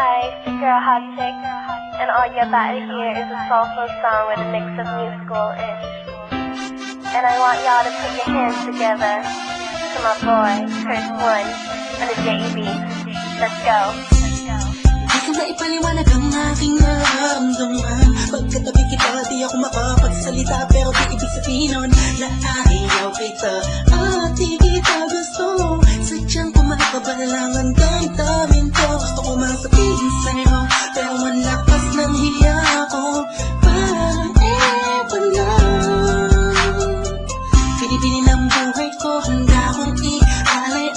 Hi, it's your girl Hot Chick, and all you're about to hear is a soulful song with a mix of new school-ish. And I want y'all to put your hands together to my boy, Chris One, and the JB. Let's go. Di ko na ipaliwanag ang aking nararamdaman. Pagkatabi kita, di ako makapagsalita, pero di ibig sabihin nun na ayaw kita at di kita gusto. Sadyang kumakabalangan kang tamin ko. Gusto ko mang sabihin sa'yo, pero malakas ng hiya ako. Parang ewan lang, pinipili ng buhay ko, handa akong ialay.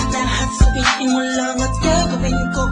Lahat sabihin mo lang at gagawin ko.